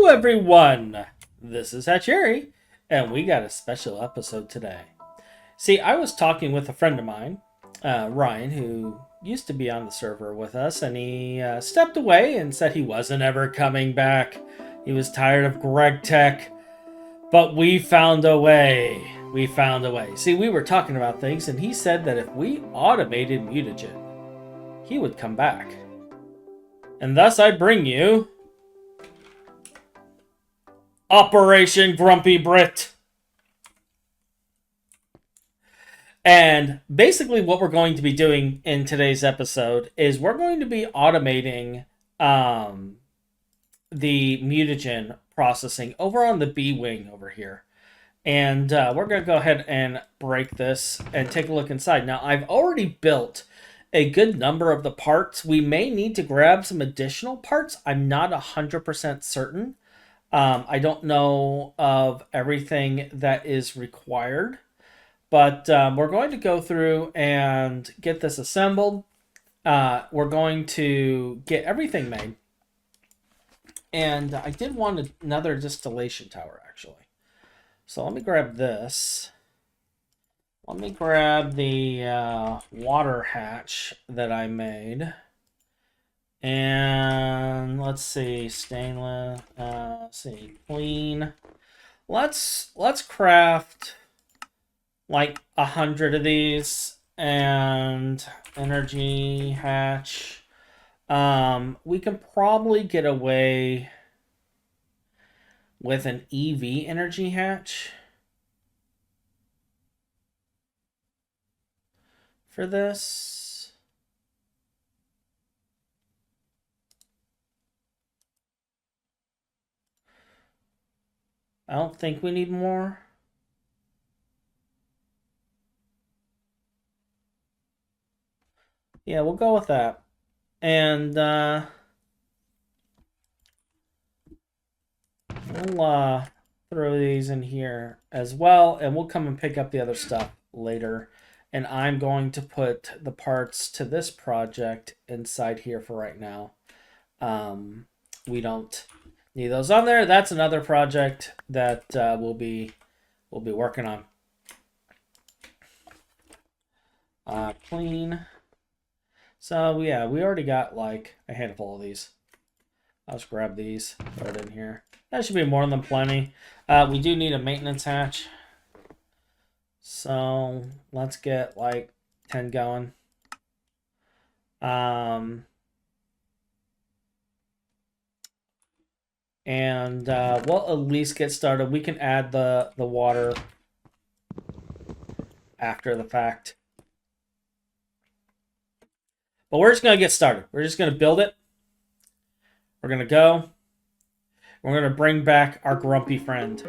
everyone. This is Hachuurui, and we got a special episode today. See, I was talking with a friend of mine, Ryan, who used to be on the server with us, and he stepped away and said he wasn't ever coming back. He was tired of Greg Tech, but we found a way. See, we were talking about things, and he said that if we automated Mutagen, he would come back. And thus I bring you Operation Grumpy Brit. And basically what we're going to be doing in today's episode is we're going to be automating the mutagen processing over on the B wing over here. And we're going to go ahead and break this and take a look inside. Now, I've already built a good number of the parts. We may need to grab some additional parts. I'm not 100% certain. I don't know of everything that is required, but we're going to go through and get this assembled. We're going to get everything made. And I did want another distillation tower, actually. So let me grab this. Let me grab the water hatch that I made. And let's see, stainless, clean. Let's craft like 100 of these, and energy hatch. We can probably get away with an EV energy hatch for this. I don't think we need more. Yeah, we'll go with that. And we'll throw these in here as well, and we'll come and pick up the other stuff later. And I'm going to put the parts to this project inside here for right now. We don't need those on there. That's another project that we'll be working on. Clean. So yeah, we already got like a handful of these. I'll just grab these, throw it in here. That should be more than plenty. We do need a maintenance hatch. So let's get like 10 going. And we'll at least get started. We can add the water after the fact. But we're just going to get started. We're just going to build it. We're going to go. We're going to bring back our grumpy friend.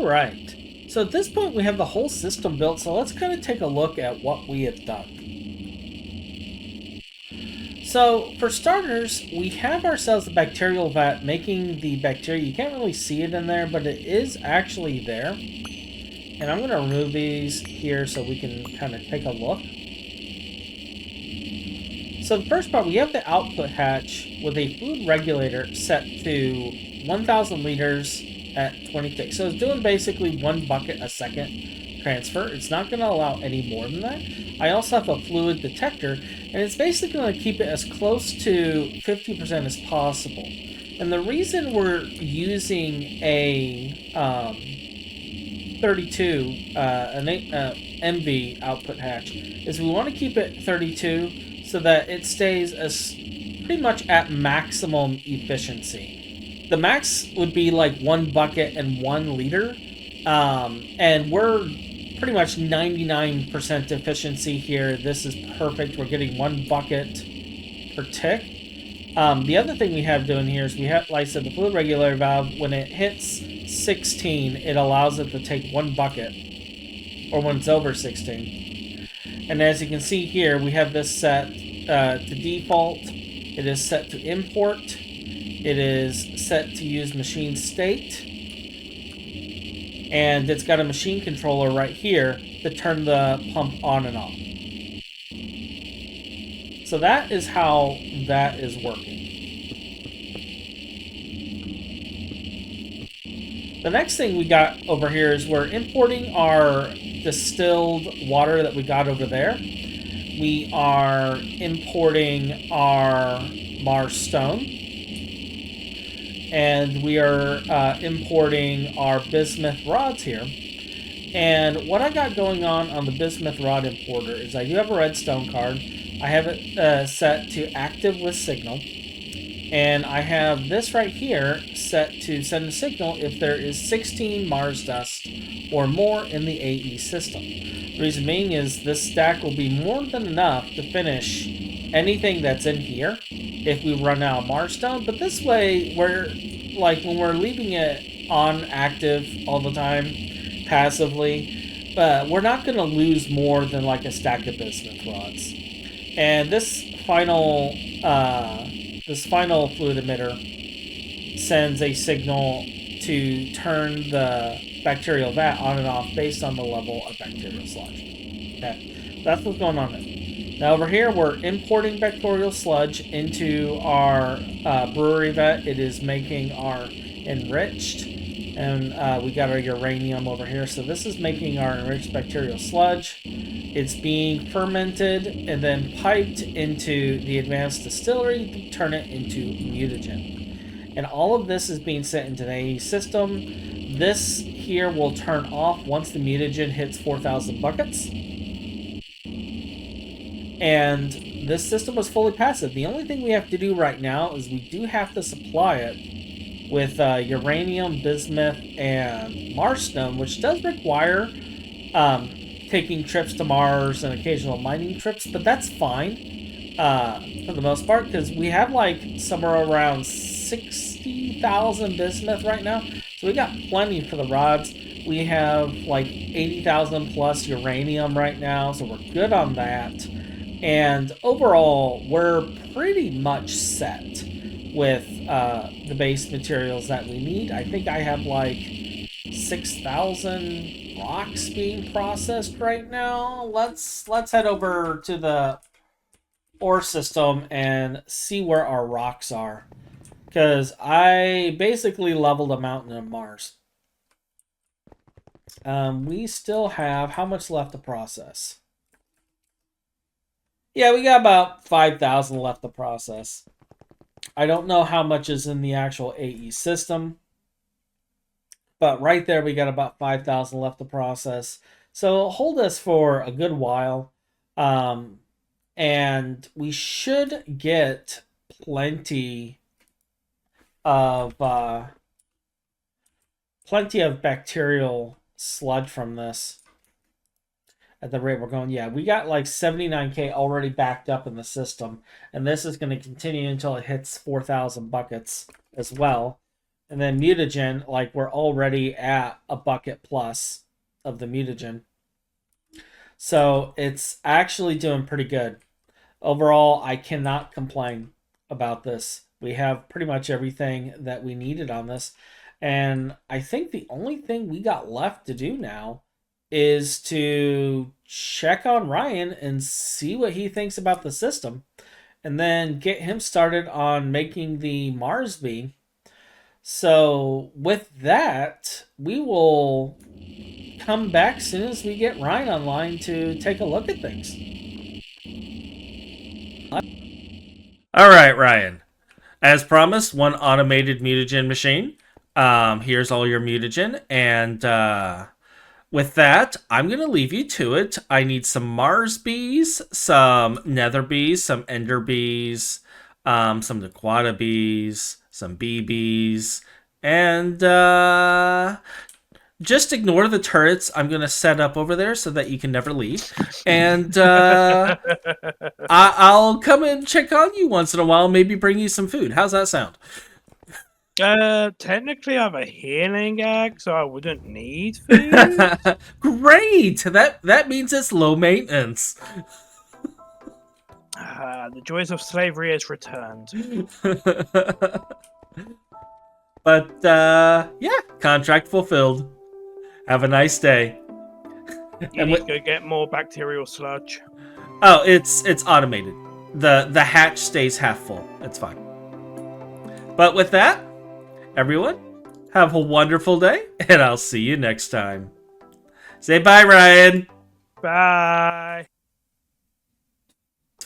All right. So at this point, we have the whole system built. So let's kind of take a look at what we have done. So for starters, we have ourselves a bacterial vat making the bacteria. You can't really see it in there, but it is actually there. And I'm going to remove these here so we can kind of take a look. So the first part, we have the output hatch with a fluid regulator set to 1,000 liters at 20 ticks. So it's doing basically 1 bucket a second transfer. It's not going to allow any more than that. I also have a fluid detector, and it's basically going to keep it as close to 50% as possible. And the reason we're using a 32 MV output hatch is we want to keep it 32 so that it stays as pretty much at maximum efficiency. The max would be like 1 bucket and 1 liter, and we're pretty much 99% efficiency here. This is perfect. We're getting 1 bucket per tick. The other thing we have doing here is we have, like I said, the fluid regulator valve. When it hits 16, it allows it to take 1 bucket, or when it's over 16. And as you can see here, we have this set to default. It is set to import. It is set to use machine state. And it's got a machine controller right here to turn the pump on and off. So that is how that is working. The next thing we got over here is we're importing our distilled water that we got over there. We are importing our Mars stone. And we are importing our bismuth rods here. And what I got going on the bismuth rod importer is I do have a redstone card. I have it set to active with signal. And I have this right here set to send a signal if there is 16 Mars dust or more in the AE system. The reason being is this stack will be more than enough to finish anything that's in here if we run out of Mars stone. But this way, we're like when we're leaving it on active all the time, passively, we're not going to lose more than like a stack of bismuth rods. And this final fluid emitter sends a signal to turn the bacterial vat on and off based on the level of bacterial sludge. Okay, that's what's going on there. Now over here, we're importing bacterial sludge into our brewery vat. It is making our enriched, and we got our uranium over here. So this is making our enriched bacterial sludge. It's being fermented and then piped into the advanced distillery to turn it into mutagen. And all of this is being sent into the AE system. This here will turn off once the mutagen hits 4,000 buckets. And this system was fully passive. The only thing we have to do right now is we do have to supply it with uranium, bismuth, and Mars stone, which does require taking trips to Mars and occasional mining trips, but that's fine for the most part, because we have like somewhere around 60,000 bismuth right now, so we got plenty for the rods. We have like 80,000 plus uranium right now, so we're good on that. And overall, we're pretty much set with the base materials that we need. I think I have like 6,000 rocks being processed right now. Let's head over to the ore system and see where our rocks are, because I basically leveled a mountain of Mars. We still have how much left to process? Yeah, we got about 5,000 left to process. I don't know how much is in the actual AE system, but right there we got about 5,000 left to process. So hold us for a good while, and we should get plenty of bacterial sludge from this. At the rate we're going, yeah, we got like 79k already backed up in the system, and this is going to continue until it hits 4,000 buckets as well. And then mutagen, like we're already at a bucket plus of the mutagen. So it's actually doing pretty good. Overall, I cannot complain about this. We have pretty much everything that we needed on this. And I think the only thing we got left to do now is to check on Ryan and see what he thinks about the system. And then get him started on making the Mars bee. So with that, we will come back as soon as we get Ryan online to take a look at things. All right, Ryan. As promised, one automated mutagen machine. Here's all your mutagen, and with that, I'm going to leave you to it. I need some Mars bees, some nether bees, some ender bees, some Dequata bees, some BBs, and just ignore the turrets I'm going to set up over there so that you can never leave. And I'll come and check on you once in a while, maybe bring you some food. How's that sound? Technically, I have a healing egg, so I wouldn't need food. Great! That means it's low maintenance. The joys of slavery is returned. But, yeah, contract fulfilled. Have a nice day. You need to go get more bacterial sludge. Oh, it's automated. The hatch stays half full. It's fine. But with that, everyone, have a wonderful day, and I'll see you next time. Say bye, Ryan. Bye.